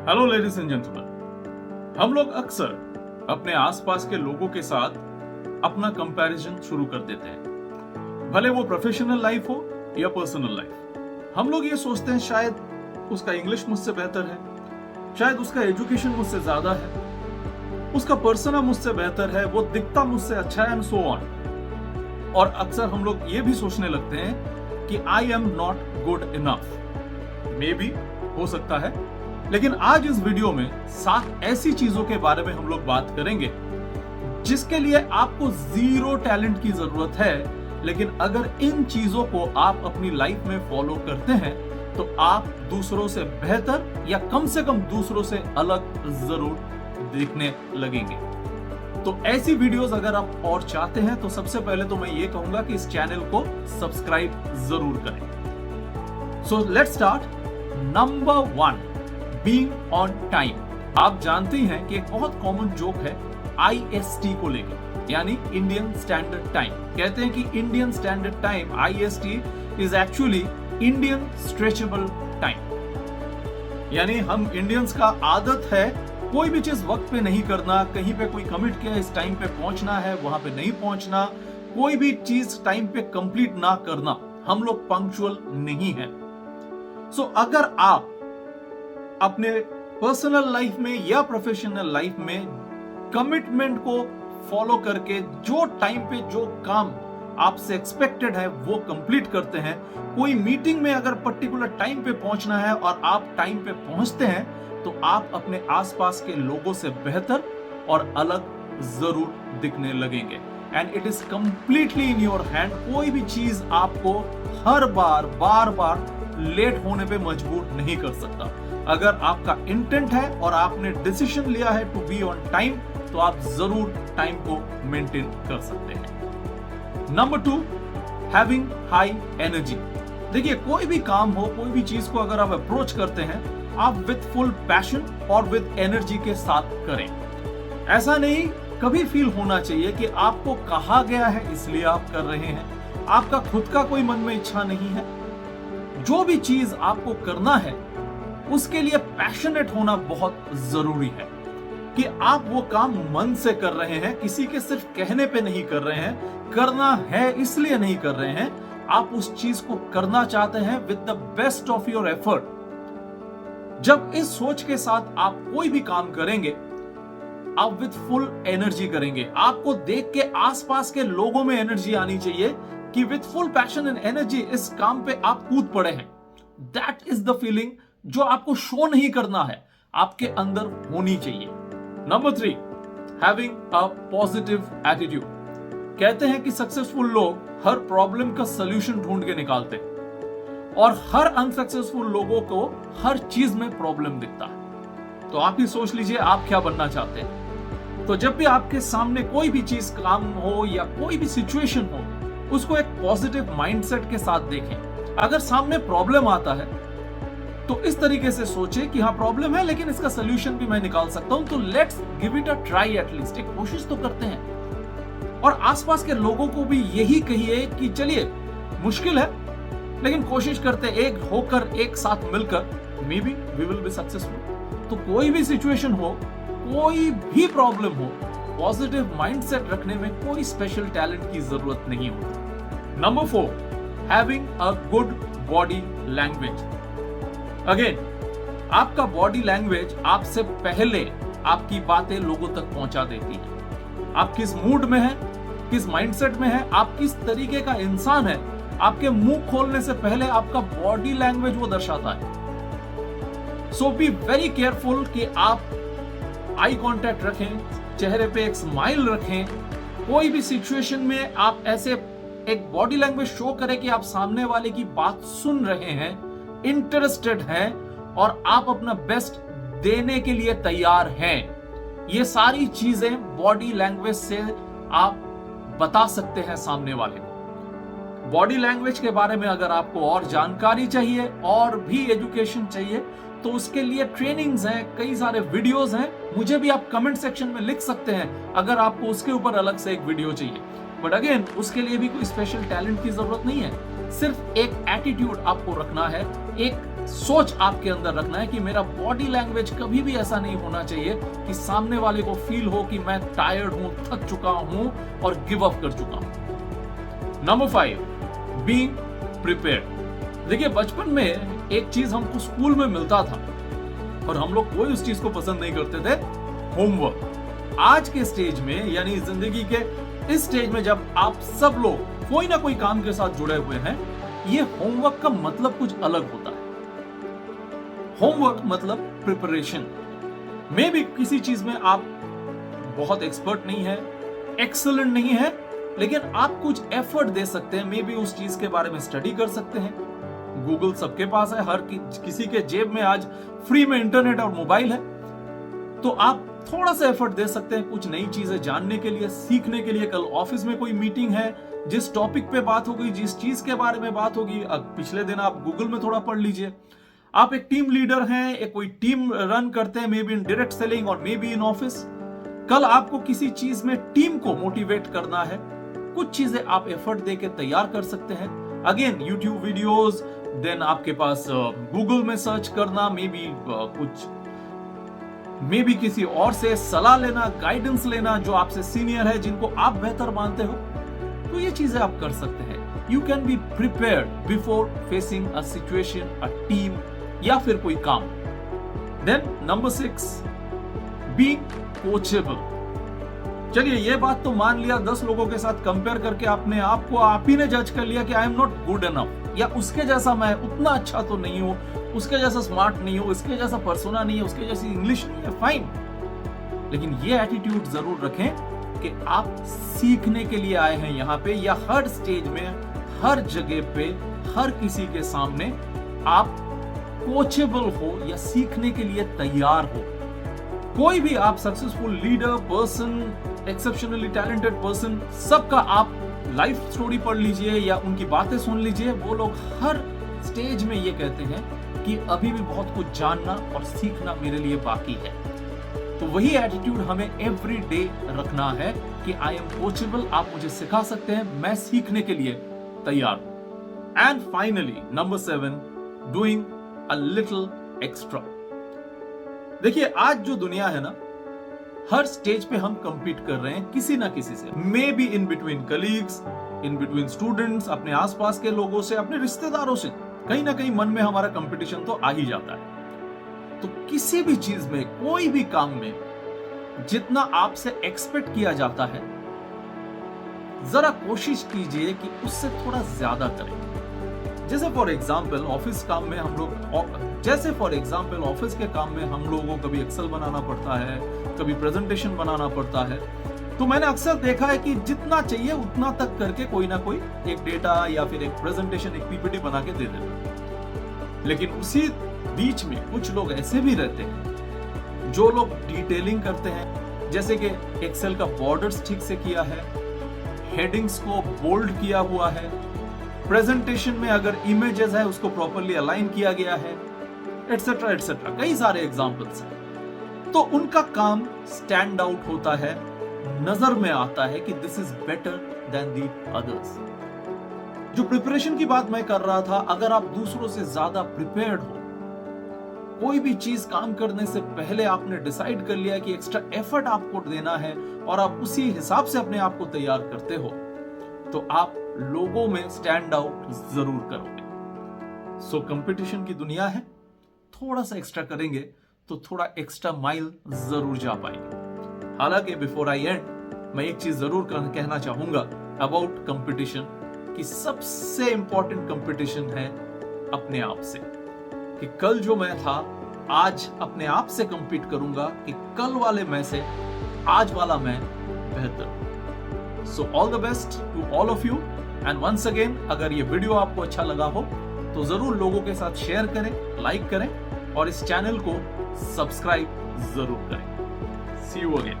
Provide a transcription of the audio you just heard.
Hello ladies and gentleman, हम लोग अक्सर अपने आसपास के लोगों के साथ अपना कंपैरिजन शुरू कर देते हैं, भले वो प्रोफेशनल लाइफ हो या पर्सनल लाइफ। हम लोग ये सोचते हैं शायद उसका इंग्लिश मुझसे बेहतर है, शायद उसका एजुकेशन मुझसे ज्यादा है, उसका पर्सना मुझसे बेहतर है, वो दिखता मुझसे अच्छा है एंड सो ऑन। और अक्सर हम लोग ये भी सोचने लगते हैं कि I am not good enough. May be हो सकता है, लेकिन आज इस वीडियो में 7 ऐसी चीजों के बारे में हम लोग बात करेंगे जिसके लिए आपको जीरो टैलेंट की जरूरत है, लेकिन अगर इन चीजों को आप अपनी लाइफ में फॉलो करते हैं तो आप दूसरों से बेहतर या कम से कम दूसरों से अलग जरूर दिखने लगेंगे। तो ऐसी वीडियोस अगर आप और चाहते हैं तो सबसे पहले तो मैं ये कहूंगा कि इस चैनल को सब्सक्राइब जरूर करें। So let's start. Number 1, being on time. आप जानते हैं कि एक बहुत कॉमन जोक है IST को लेकर, यानी इंडियन स्टैंडर्ड टाइम। कहते हैं कि Indian standard time IST is actually Indian stretchable time. यानी हम इंडियंस का आदत है कोई भी चीज वक्त पे नहीं करना, कहीं पे कोई कमिट किया इस टाइम पे पहुंचना है, वहां पे नहीं पहुंचना, कोई भी चीज टाइम पे कंप्लीट ना करना। हम लोग पंक्चुअल नहीं है। सो अगर आप अपने पर्सनल लाइफ में या प्रोफेशनल लाइफ में कमिटमेंट को फॉलो करके जो टाइम पे जो काम आपसे एक्सपेक्टेड है वो कंप्लीट करते हैं, कोई मीटिंग में अगर पर्टिकुलर टाइम पे पहुंचना है और आप टाइम पे पहुंचते हैं, तो आप अपने आसपास के लोगों से बेहतर और अलग जरूर दिखने लगेंगे। And it is completely in your hand. कोई भी चीज आपको हर बार बार लेट होने पे मजबूर नहीं कर सकता। अगर आपका इंटेंट है और आपने डिसीजन लिया है टू बी ऑन टाइम, तो आप जरूर टाइम को मेंटेन कर सकते हैं। Number 2, having high energy. देखिए, कोई भी काम हो, कोई भी चीज को अगर आप अप्रोच करते हैं, आप विद फुल पैशन और विद एनर्जी के साथ करें। ऐसा नहीं कभी फील होना चाहिए कि आपको कहा गया है इसलिए आप कर रहे हैं, आपका खुद का कोई मन में इच्छा नहीं है। जो भी चीज आपको करना है उसके लिए पैशनेट होना बहुत जरूरी है कि आप वो काम मन से कर रहे हैं, किसी के सिर्फ कहने पे नहीं कर रहे हैं, करना है इसलिए नहीं कर रहे हैं, आप उस चीज को करना चाहते हैं with the best of your effort. जब इस सोच के साथ आप कोई भी काम करेंगे, आप विद फुल एनर्जी करेंगे। आपको देख के आसपास के लोगों में एनर्जी आनी चाहिए कि with full passion and energy इस काम पे आप कूद पड़े हैं। दैट इज द फीलिंग जो आपको शो नहीं करना है, आपके अंदर होनी चाहिए। Number 3, having a positive attitude. कहते हैं कि सक्सेसफुल लोग हर प्रॉब्लम का सॉल्यूशन ढूंढ के निकालते हैं और हर अनसक्सेसफुल लोगों को हर चीज में प्रॉब्लम दिखता है। तो आप ही सोच लीजिए आप क्या बनना चाहते हैं। तो जब भी आपके सामने कोई भी चीज काम हो या कोई भी सिचुएशन हो, उसको एक पॉजिटिव माइंडसेट के साथ देखें। अगर सामने प्रॉब्लम आता है तो इस तरीके से सोचे कि हाँ प्रॉब्लम है, लेकिन इसका सोल्यूशन भी मैं निकाल सकता हूं, तो let's give it a try, at least एक कोशिश तो करते हैं। और आसपास के लोगों को भी यही कहिए कि चलिए मुश्किल है लेकिन कोशिश करते, एक होकर एक साथ मिलकर, maybe we will be successful. तो कोई भी सिचुएशन हो, कोई भी प्रॉब्लम हो, पॉजिटिव माइंडसेट रखने में कोई स्पेशल टैलेंट की जरूरत नहीं होती। Number 4, having a good body language. Again, आपका बॉडी लैंग्वेज आपसे पहले आपकी बातें लोगों तक पहुंचा देती है। आप किस मूड में हैं, किस माइंडसेट में हैं, आप किस तरीके का इंसान है, आपके मुंह खोलने से पहले आपका बॉडी लैंग्वेज वो दर्शाता है। सो बी वेरी केयरफुल कि आप आई कांटेक्ट रखें, चेहरे पे एक स्माइल रखें। कोई भी सिचुएशन में आप ऐसे एक बॉडी लैंग्वेज शो करें कि आप सामने वाले की बात सुन रहे हैं, इंटरेस्टेड हैं और आप अपना बेस्ट देने के लिए तैयार हैं। ये सारी चीजें बॉडी लैंग्वेज से आप बता सकते हैं सामने वाले को। बॉडी लैंग्वेज के बारे में अगर आपको और जानकारी चाहिए और भी एजुकेशन चाहिए तो उसके लिए ट्रेनिंग्स हैं, कई सारे वीडियोस हैं। मुझे भी आप कमेंट सेक्शन में लिख सकते हैं अगर आपको उसके ऊपर अलग से एक वीडियो चाहिए। बट अगेन, उसके लिए भी कोई स्पेशल टैलेंट की जरूरत नहीं है। सिर्फ एक एटीट्यूड आपको रखना है, एक सोच आपके अंदर रखना है कि मेरा बॉडी लैंग्वेज कभी भी ऐसा नहीं होना चाहिए कि सामने वाले को फील हो कि मैं टायर्ड हूं, थक चुका हूं और गिव अप कर चुका हूं। Number 5, being prepared. देखिए, बचपन में एक चीज हमको स्कूल में मिलता था और हम लोग कोई उस चीज को पसंद नहीं करते थे, होमवर्क। आज के स्टेज में, यानी जिंदगी के इस स्टेज में, जब आप सब लोग कोई ना कोई काम के साथ जुड़े हुए हैं, ये होमवर्क का मतलब कुछ अलग होता है। होमवर्क मतलब प्रिपरेशन। मे भी किसी चीज में आप बहुत एक्सपर्ट नहीं है, एक्सीलेंट नहीं है, लेकिन आप कुछ एफर्ट दे सकते हैं। मे भी उस चीज के बारे में स्टडी कर सकते हैं। गूगल सबके पास है, हर किसी के जेब में आज फ्री में इंटरनेट और मोबाइल है, तो आप थोड़ा सा एफर्ट दे सकते हैं कुछ नई चीजें जानने के लिए, सीखने के लिए। कल ऑफिस में कोई मीटिंग है, जिस टॉपिक पे बात होगी, जिस चीज के बारे में बात होगी, पिछले दिन आप गूगल में थोड़ा पढ़ लीजिए। आप एक टीम लीडर हैं, एक कोई टीम रन करते हैं, may be in direct selling और मे बी इन ऑफिस। कल आपको किसी चीज में टीम को मोटिवेट करना है, कुछ चीजें आप एफर्ट देके तैयार कर सकते हैं। अगेन यूट्यूब वीडियोस, देन आपके पास गूगल में सर्च करना, मे बी किसी और से सलाह लेना, गाइडेंस लेना जो आपसे सीनियर है, जिनको आप बेहतर मानते हो, तो ये चीजें आप कर सकते हैं। You can be prepared before facing a situation, a team या फिर कोई काम। Then number 6, being coachable. चलिए, ये बात तो मान लिया, 10 लोगों के साथ कंपेयर करके अपने आप को आप ही ने जज कर लिया कि I am not good enough, या उसके जैसा मैं उतना अच्छा तो नहीं हूं, उसके जैसा स्मार्ट नहीं हूं, उसके जैसा पर्सोना नहीं है, उसके जैसी इंग्लिश नहीं है, फाइन। लेकिन ये एटीट्यूड जरूर रखें कि आप सीखने के लिए आए हैं यहां पे, या हर स्टेज में, हर जगह पे, हर किसी के सामने आप कोचेबल हो या सीखने के लिए तैयार हो। कोई भी आप successful leader, person, exceptionally talented person, सबका आप लाइफ स्टोरी पढ़ लीजिए या उनकी बातें सुन लीजिए। वो लोग हर स्टेज में ये कहते हैं कि अभी भी बहुत कुछ जानना और सीखना मेरे लिए बाकी है। तो वही एटीट्यूड हमें एवरी डे रखना है कि आई एम कोचेबल, आप मुझे सिखा सकते हैं, मैं सीखने के लिए तैयार हूं। And finally number 7, doing a little extra. देखिए, आज जो दुनिया है ना, हर स्टेज पे हम compete कर रहे हैं किसी ना किसी से, may be in between colleagues, in between students, अपने आसपास के लोगों से, अपने रिश्तेदारों से। कहीं ना कहीं मन में हमारा कंपटीशन तो आ ही जाता है। तो किसी भी चीज में, कोई भी काम में, जितना आपसे एक्सपेक्ट किया जाता है, जरा कोशिश कीजिए कि उससे थोड़ा ज्यादा करें। जैसे फॉर एग्जाम्पल ऑफिस काम में हम लोग, जैसे फॉर एग्जाम्पल ऑफिस के काम में हम लोगों को कभी एक्सेल बनाना पड़ता है, कभी प्रेजेंटेशन बनाना पड़ता है, तो मैंने अक्सर देखा है कि जितना चाहिए उतना तक करके कोई ना कोई एक डेटा या फिर एक प्रेजेंटेशन, एक पीपीटी बना के दे देते। लेकिन उसी बीच में कुछ लोग ऐसे भी रहते हैं जो लोग डिटेलिंग करते हैं, जैसे कि एक्सेल का बॉर्डर्स ठीक से किया है, हेडिंग्स को बोल्ड किया हुआ है, प्रेजेंटेशन में अगर इमेजेस है उसको प्रॉपर्ली अलाइन किया गया है, एटसेट्रा एटसेट्रा। कई सारे एग्जांपल्स हैं। तो उनका काम स्टैंड आउट होता है, नजर में आता है कि this is better than the others. जो प्रिपरेशन की बात मैं कर रहा था, अगर आप दूसरों से ज्यादा प्रिपेयर्ड हो, कोई भी चीज काम करने से पहले आपने डिसाइड कर लिया कि एक्स्ट्रा एफर्ट आपको देना है और आप उसी हिसाब से अपने आप को तैयार करते हो, तो आप लोगों में स्टैंड आउट जरूर करोगे। सो कंपटीशन की दुनिया है, थोड़ा सा एक्स्ट्रा करेंगे तो थोड़ा एक्स्ट्रा माइल जरूर जा पाएंगे। हालांकि बिफोर आई एंड, मैं एक चीज जरूर कहना चाहूंगा अबाउट कंपटीशन, कि सबसे इंपॉर्टेंट कंपटीशन है अपने आप से। कि कल जो मैं था, आज अपने आप से कंपीट करूंगा कि कल वाले मैं से आज वाला मैं बेहतर हूं। So all the best to all of you. And once again, अगर ये वीडियो आपको अच्छा लगा हो तो जरूर लोगों के साथ शेयर करें, लाइक करें और इस चैनल को सब्सक्राइब जरूर करें। सी यू अगेन।